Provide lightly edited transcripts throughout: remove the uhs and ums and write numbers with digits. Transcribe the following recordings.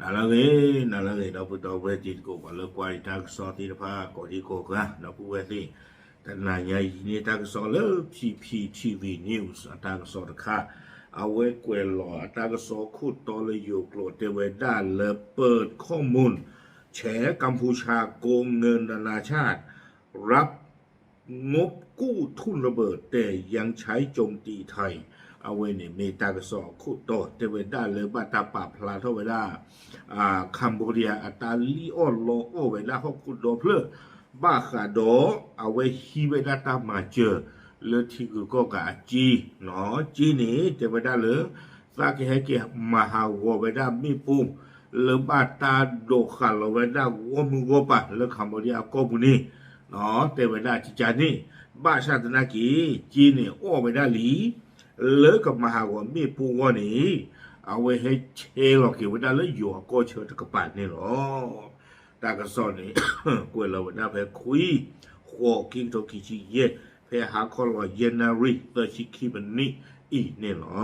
nalage da pu da we ti ko ba le kwai ta so ti da pha ko ti ko ka da pu we ti ta na nya yi ni ta so le PPTV News ta so da khaเอาไว้กวยหล่อตากสอขุดตอเลยอยู่โกรธเทวดาเลยเปิดข้อมูลแฉกัมพูชาโกงเงินนานาชาติรับงบกู้ทุนระเบิดแต่ยังใช้โจมตีไทยเอาไว้เนี่ยเมตากสอขุดตอเทวดาเลยบาตาปาพลาเทวดาคัมโบเดียอัตาลีออนโลโอเวลาเขาขุดดอเพลบ้าขาดอเอาไว้ฮีเวดาตามาเจอเลที่กูก็กะจีเนาะจีนี่เทวดาเลยสากิให้เกี่ยมหาวเวดามีปูเลบาตาโดขัลเวดาวมือวปะเลคัมโบเดียก็บุนีเนาะเทวดาจิจานี่บ้าชาตินากีจีนี่โอเวดาลีเลกับมหาวมีปูวันนี้เอาไว้ให้เชลอกเกี่ยวดาเลยอยู่ก็เชิดกระปาดนี่หรอตากระสอนนี่กูเราเวดาไปคุยหัวกิ้งโตกิจิเย่เพื่อหาคนว่าเยนารีตัวชิคิบันนี่อีนี่หรอ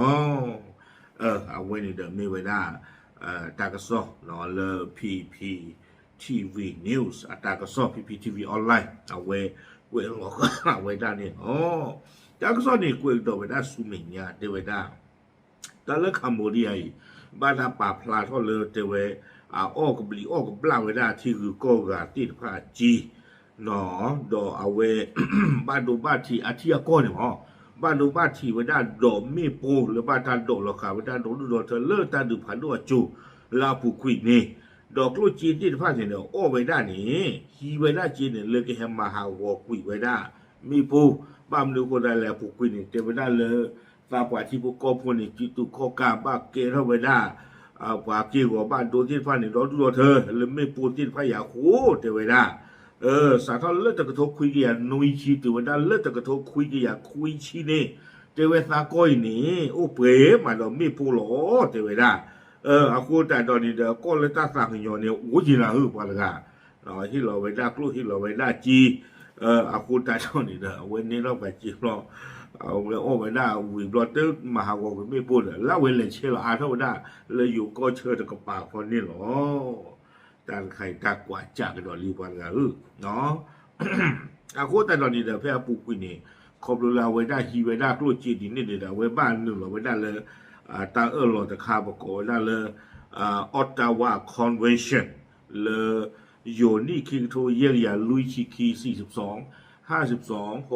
เอาไว้ในเดิมมีไว้ได้ตากระสอบเนาะเลยPPTV News ตากระสอบ PPTV ออนไลน์เอาไว้หลอกเอาไว้ได้เนี่ยตากระสอบนี่กูตัวไว้ได้สุเมียเดไว้ได้แต่เรื่องคัมโบเดียบ้านป่าพลาทอเลยเดไว้ออกกับลีออกกับปลาไว้ได้ที่คือโกกาติดผ้าจีเนาะดอเอาไว้บ้านดูบ้านที่อาทิตย์ก่อนเนี่ยบ้านดูบ้านที่ไว้ได้ดอมีปูหรือบ้านตาดอกราคาไว้ได้ดอกดูดอกเธอเลิกตาดูผ่านดูจูลาผูกคุยนี่ดอกลูกจีนที่ผ้าเนี่ยโอ้ไว้ได้นี่ฮีไว้ได้จีนเนี่ยเลิกแค่มาหาวอคุยไว้ได้มีปูบ้านดูก็ได้แล้วผูกคุยนี่เต็มไว้ได้เลยตาปว่าที่พวกกพวกนี่จิตุข้อกาบ้าเกเข้าไว้ได้ปว่าเกี่ยวกับบ้านโดนที่ผ้าเนี่ยดอกดูดอกเธอเลยไม่ปูที่ผ้าอยากโอ้เต็มไว้ได้สาธารณเลิศตะกระทบคุยกันนุยชีตัวนั้นเลิศตะกระทบคุยกันคุยชีนี่เจเวสาก้อยนี่โอ้เป๋มาเราไม่พูดหรอเจเวด้าอากูแต่ตอนนี้เด็กก็เลยตั้งสั่งอย่างเนี่ยโอ้จีน่าฮือพอละกันเราที่เราไว้ได้กลุ่มที่เราไว้ได้จีอากูแต่ตอนนี้เด็กวันนี้เราไปจีเราเอาเลยโอ้ไว้ได้วิ่งรถตึ๊ดมาหาว่าไม่พูดแล้วเวลาเชื่ออาเท่าได้เลยอยู่ก็เชื่อตะกระปากคนนี้หรอตาไข่ตากว่าจากดอลีวันกันเนาะอาโคแต่ดอลีเดี๋ยวเพื่อปลูกวินี่ขอบเราไว้ได้ฮีไว้ได้กลัวจีดินนี่เดี๋ยวไว้บ้านหนึ่งเราไว้ได้เลยตาเราจะคาบกไว้ได้เลยออตตาวาคอนเวนชั่นเลยโยนี่คิงโทเยียลุยชิคี42 52 62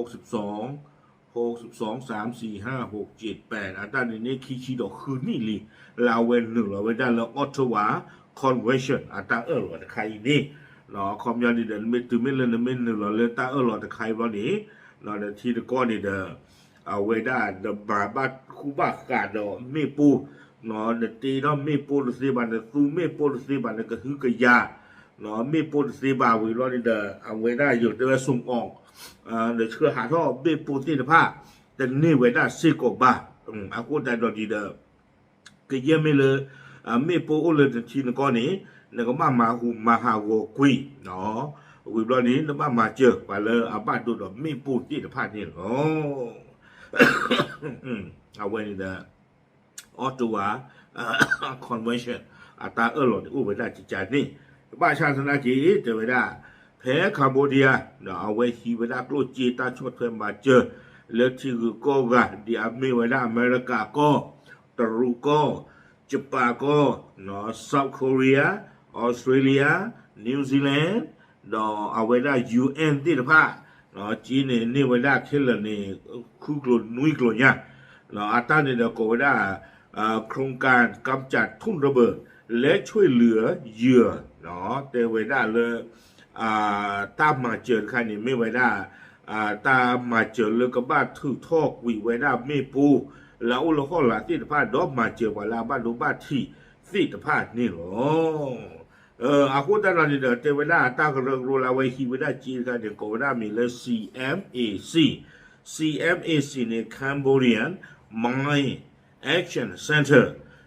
62 63 45 6 7 8อันนี้คีชีดอกคืนนี่ลีเราเว้นหนึ่งเราไว้ได้เลยออตตาวาconversion ตาหลอดใครนี่หรอคอมยาดีเดินไม่ตื่นไม่เล่นไม่หนึ่งหรอเลยตาหลอดใครวันนี้หรอในที่ตะก้อนนี่เด้อเอาไว้ได้เดบาบ้านคูบ้ากาดดอไม่ปูหรอเดตีน้องไม่ปูสีบานเดซูไม่ปูสีบานเดก็คือกระยาหรอไม่ปูสีบาวิรอนี่เด้อเอาไว้ได้อยู่เดี๋ยวส่งออกเดี๋ยวเชื่อหาท่อไม่ปูที่ตะผ้าแต่นี่ไว้ได้สิกว่าอากูได้ดอดีเด้อก็เยี่ยมไม่เลยไม่ปูอุลเลยทีนก้อนนี้แล้วก็มาหูมาหาวกุยเนาะกุยตอนนี้แล้วมาเจอไปเลยบ้านดูดอกไม่ปูที่ตะพาดนี่โอ้เอาไว้นี่เด้อออตตัวคอนเวนชั่นตาหลอดอู้ไว้ได้จิตใจนี่บ้านชาตินาจีเจอไว้ได้แพ้คัมโบเดียเนาะเอาไว้ฮีไว้ได้กลัวจีตาชดเพิ่มมาเจอแล้วที่คือก็กันดีอามีไว้ได้อเมริกาก็ตรูก็ญี่ปุ่นก็เนาะเซาท์เกาหลีออสเตรเลียนิวซีแลนด์เนาะเอาไว้ได้ UN ที่ตะพาเนาะจีนนี่ไว้ได้แค่ละนี่คู่กลุ่มนุ้ยกลุ่มเนี่ยเนาะอาตาเนี่ยก็ไว้ได้โครงการกำจัดทุ่นระเบิดและช่วยเหลือเหยื่อเนาะแต่ไว้ได้เลยตามมาเจอใครนี่ไม่ไว้ได้ตามมาเจอเลยกับบ้านถือทอกวิไว้ได้ไม่ปูแล้วเราก็หลาที่ตะพาดอกมาเจอว่าลาบ้านดูบ้านที่ที่ตะพาดนี่หรออาคุณตาเราเดี๋ยวเทวดาตากระเริงรูลาไว้ฮีเวดาจีนกันเดี๋ยวก็ได้มีเลย CMAC เนี่ย Cambodian Mine Action Center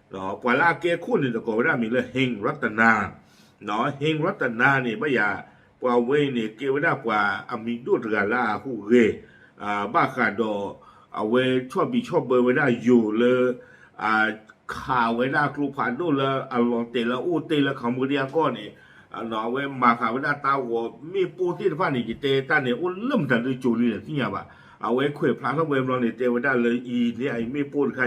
เนาะปลาเกคุณเนี่ยก็ได้มีเลยเฮงรัตนาเนาะเฮงรัตนาเนี่ยไม่อยากปว่าเว้เนี่ยเกวดาปว่าอามิดุตกาลาหูเรบ้าขาดอเอาไว้ชอบบีชอบเบอร์ไว้ได้อยู่เลย ข่าวไว้หน้ากรูผ่านดูแล้วอลองเตะแล้วอู้เตะแล้วคำมือเดียก็เนี่ยหนอไว้มาข่าวไว้หน้าตาหัวมีปูที่ฟ้านี่กิเตะตาเนี่ยอู้เริ่มทันดูจูนี่เลยที่เนี่ยบ่เอาไว้คุยพลาดทั้งเวมเราเนี่ยเตะไว้ได้เลยอีเนี่ยไอ้มีปูใคร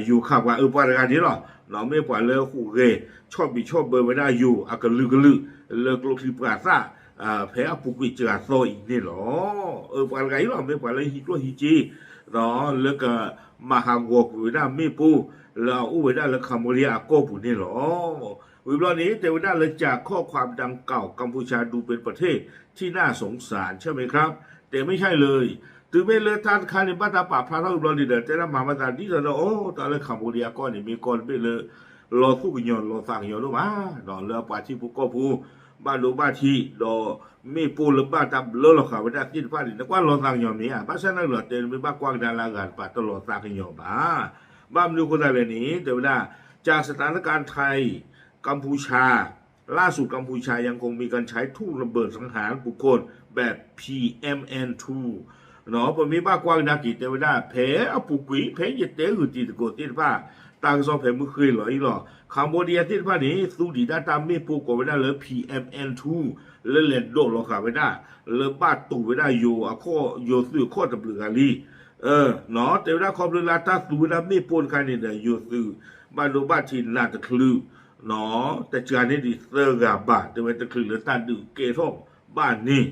อยู่ข่าวว่าปานการนี้หรอหนอไม่ปล่อยเลยคู่เกชอบเบอร์ไว้ได้อยู่อากลือเลิกโลกที่ปราศาแพ้ปุกวิจารโซอีนี่หรอปานการนี้หรอไม่ปล่อยเลยฮิโรฮิจิหนอเลิกมหาวกไว้ได้ไม่ปูเราอู้ไว้ได้แล้วคำเรียโกปุ่นนี่หรอวิบลอนี้แต่ว่าได้เลยจากข้อความดังเก่ากัมพูชาดูเป็นประเทศที่น่าสงสารใช่ไหมครับแต่ไม่ใช่เลยถึงไม่เลยท่านคานิบัตตาป่าพระท่านวิบลอนี้เดินแต่ละมามาตาดีแล้วโอ้ตอนเลยคำเรียก้อนนี่มีก้อนไม่เลยรอสู้กันยอนรอสั่งยอนรู้มาดอนเรือป่าที่ผู้ก็ผู้บ้านดูบ้านที่ดอไม่ปูหรือบ้านตับเลือหรอกค่ะว่าได้ที่ฟ้าดินแต่ว่ารอสั่งยอนมีภาษาหน้าเหลือเต็มไปบ้านกว้างดาราการป่าตลอดสั่งยอนบ้านดูคนอะไรนี้แต่ว่าจากสถานการณ์ไทยกัมพูชาล่าสุดกัมพูชายังคงมีการใช้ทุ่นระเบิดสังหารบุคคลแบบ PMN2 เนาะผมมีบ้ากว้างนากิแต่ว่าแผลเอาปุกวีแผลยึดเตะหือตีตะโกตีผ้าต่างซอแผลมือเคยหรออีหรอคัมโบเดียที่ผ้านี้สู้ดีด้านตามไม่ปูกไว้ได้เลย PMN2 เลยเล่นโดดหรอกค่ะไว้ได้เลยบ้าตู่ไว้ได้อยู่ข้อโยซื้อข้อตะเบือกาลีเนาะแต่ว่าความเรื่องลาตาสูนะไม่ปนใครเนี่ยโยซื้อบ้านดูบ้านที่ลาตะคลือเนาะแต่จานนี้ดิเซอร์กาบ้าแต่ว่าตะคลือแล้วตาดูเกท่องบ้านนี่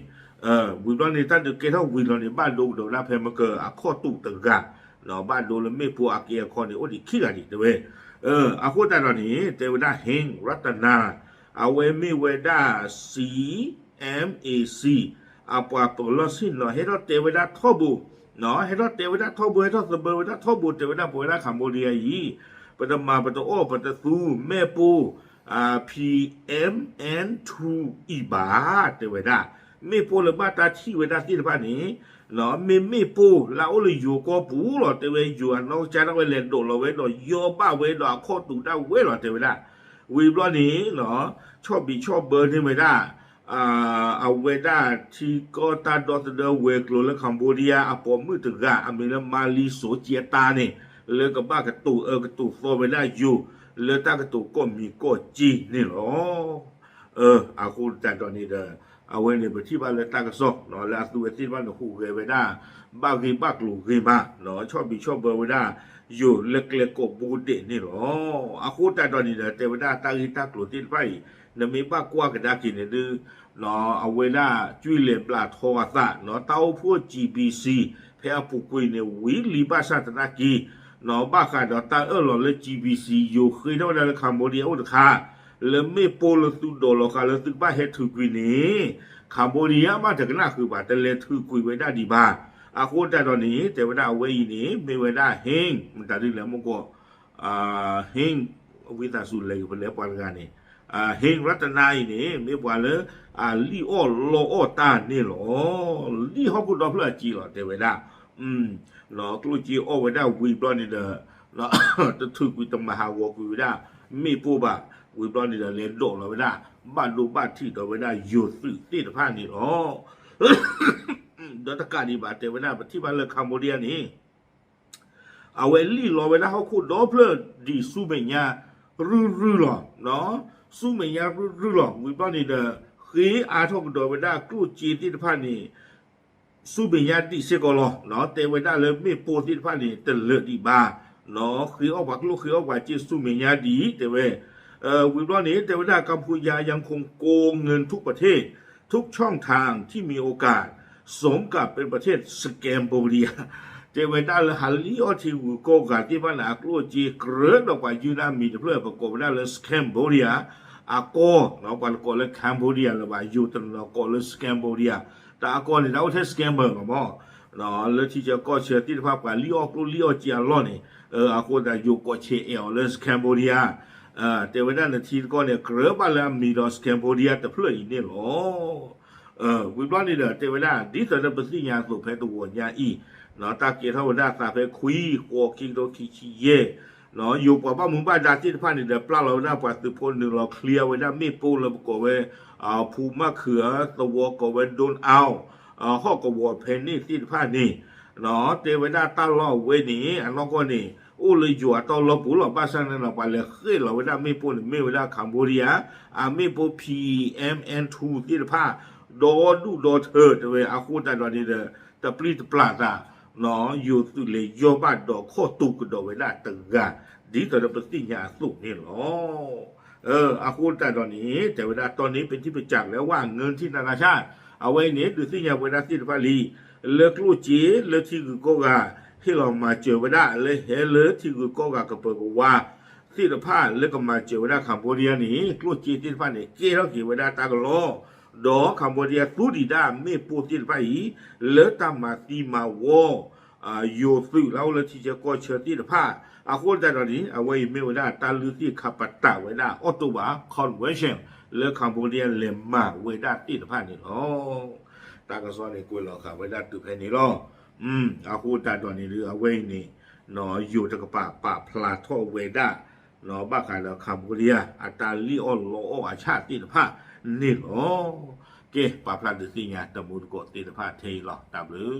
วิบลอนี่ตาดูเกท่องวิบลอนี่บ้านดูเดี๋ยวรับเพมเกอร์ข้อตู่ตะกาเนาะบ้านดูแล้วไม่ปูอาเกียคอนี่โอ้ดิขี้กันดิแต่ว่าอาโคตาตอนนี้แต่ว่าเฮงรัตนาเอาไว้ไม่เวด้า CMAC อาปาตัวลอสินเนาะให้เราเตวดาทอบูเนาะให้เราเตวดาทอบูให้เราสเบอร์เวดาทอบูเตวดาปวดาคัมโบเดียยีปตมาปตโอปตซูแม่ปูPMN2 อีบาเตวดาไม่ปูเลยบ้าตาที่เวดาที่บ้านนี้เนาะไม่ปูเราเลยอยู่ก็ปูหรอเตวอยู่น้องใจเราไปเล่นโดดเราไว้หน่อยโยบ้าไว้หน่อยข้อตูได้ไว้หรอเตวดาวีบล้อนี้เนาะชอบเบอร์นี่ไม่ได้เอาเวด้าที่ก็ตาดอตเดเวกโลและคัมโบเดียอปอมือตึกะอเมริกามาลีโซเจียตาเนี่ยเลยกับบ้ากระตูกระตูโฟเวด้าอยู่เลยตากระตูก็มีก็จีนี่หรออาคูแต่ตอนนี้เด้อเอาไว้ในที่บ้านเลยตากระซอกเนาะแล้วตัวที่บ้านคู่เวด้าบ้ากีบ้ากลูกีบ้าเนาะชอบเบอร์เวด้าอยู่เล็กๆก็บูเดนี่หรออาคูแต่ตอนนี้เด้อแต่เวด้าตากีตากลูที่ไปเนี่ยมีบ้ากว่ากันได้กินเนี่ยดื้อเนาะเอาเวลาจุยเล็บลาทอซะเนาะเต้าพวก GBC เพื่อปุกวยเนี่ยวิลีบาชาตนากีเนาะบ้าค่ะเนาะตาหล่อเลย GBC อยู่เคยเท่านั้นคัมโบเดียอุตคาเลยไม่โปลสุดโดหรอกค่ะเลยตึกบ้าเฮตุกุยนี่คัมโบเดียมาถึงหน้าคือบ้าแต่เลยถือกุยไว้ได้ดีบ้าอาโคแต่ตอนนี้แต่ว่าเอาไว้นี่ไม่ไว้ได้เฮงมันตัดได้แล้วมันก็เฮงวิตาสุดเลยเป็นแล้วปานกันนี่เฮงรัตนายนี่ไม่ว่าเลยลีโอโลโอตานี่หรอลีฮอกุดอพลจีหรอเทวดาหรอกลูจีโอเวด้าวีบลอนี่เด้อหรอจะถือกุยตมหาวกุยด้ามีปูบะวีบลอนี่เด้อเล่นโดเราเวด้าบ้านดูบ้านที่เราเวด้าอยู่สื่อที่ตะพานนี่หรอเดตกาดีบาเทวดาที่บ้านเลยคัมโบเดียนี่เอาไว้ลีรอเวด้าเขาคูดอพลดีซูเมียรือหรอเนาะสู้ไม่ยากรู้หรอกวิบัตินี่เด้อคืออาทอกดอเวด้ากลูจีที่ผ่านนี่สู้ไม่ยากที่เสกอลเนาะแต่เวด้าเลยไม่โปที่ผ่านนี่แต่เลือดดีบ้าเนาะคือออกบักลูกคือออกว่าจีสู้ไม่ยากดีแต่เววิบัตินี้แต่เวด้ากัมพูชายังคงโกงเงินทุกประเทศทุกช่องทางที่มีโอกาสสมกับเป็นประเทศสแกมโบเดียเจเวด้าเลยฮัลลีออที่วูโกกาที่บ้านนักลูจีเกลือดออกไปยูนามีเพื่อประกอบได้เลยสแกมโบเดียอาโก้เราไปก็เลยแคมโบเดียเราไปยูตันเราก็เลยสแกมโบเดียแต่อาโก้เนี่ยเราเทสแกมเบอร์ก็บอกเนาะแล้วที่จะก็เชื่อที่ภาพการลีออกลูลีออกจีอาร์ล้อนี่อาโก้ได้ยูก็เชื่อเลยสแกมโบเดียแต่เวลาเนี่ยที่ก็เนี่ยเกลือบ้านเรามีดอสแกมโบเดียแต่เพื่ออีเนี่ยหรอวิบล้อนี่เด้อแต่เวลาดิสเดอร์เป็นสิ่งอย่างสุดแพ้ตัวอย่างอีเนาะตาเกียร์เท่าได้สาเพคุยกัวคิงโตคิชิเย่เนาะอยู่กับบ้านมุมบ้านดาที่ผ่านนี่เดี๋ยวปลาเราหน้าปัดตุพลหนึ่งเราเคลียร์ไว้ได้ไม่ปูเราก็ไว้ภูมะเขือตัวก็ไว้โดนเอาข้อก็วัวเพนนี่ที่ผ่านนี่เนาะเตไว้ได้ตั้งล้อไว้นี่อันนั้นก็นี่โ โอเลยจัวตอลปูลบ้านสันนั่นไปเลยเฮ้ยเราเวลาไม่พูดไม่เวลาคัมโบเดียไม่พูด PMN2 ที่ผ้าดอดูดอเธอเว้ยอาคูแต่ตอนนี้เด้อแต่ปลีตปลาตาเนาะอยู่ตุเลยโยบ้านดอกข้อตุกดอกเวลาตึงกันดีตอนนั้นเป็นสิ่งยาสุกนี่หรออาคูแต่ตอนนี้แต่เวลาตอนนี้เป็นที่ประจักษ์แล้วว่าเงินที่นานาชาติเอาไว้เนี่ยดูสิ่งยาเวลาที่ฟ้าลีเลิกลู่จีเลิกที่กูก็ว่าที่เรามาเจอเวลาเลยเฮเลิกที่กูก็ว่าก็เปิดว่าที่เราพลาดเลิกก็มาเจอเวลาคัมโบเดียนี่ลู่จีที่ฟ้านี่เกี่ยวกับเวลาตากล้อดอคัมโบเดียตูดีด้าไม่พูดที่ฟ้าอีเลิกตามมาตีมาวโยสุเราเลยที่จะก็เชิญที่ผ้าอาคนแต่ตอนนี้เอาไว้ไม่ได้ตาลือที่ขับปัตตาไว้ได้ออโตวาคอนเวนชั่นเลือกคัมโบเดียเลมมาไว้ได้ที่ผ้านี่อ๋อตากระสอนในกุยหรอกครับไว้ได้ตุกแค่นี้หรออาคนแต่ตอนนี้หรือเอาไว้นี่หนออยู่ตะกป่าพลาทอไว้ได้หนอบ้าขายแล้วคัมโบเดียอัตาลีออโลอาชาติที่ผ้านี่หรอเก๋ป่าพลาดที่งานตะมูลกดที่ผ้าเทหรอตามหรือ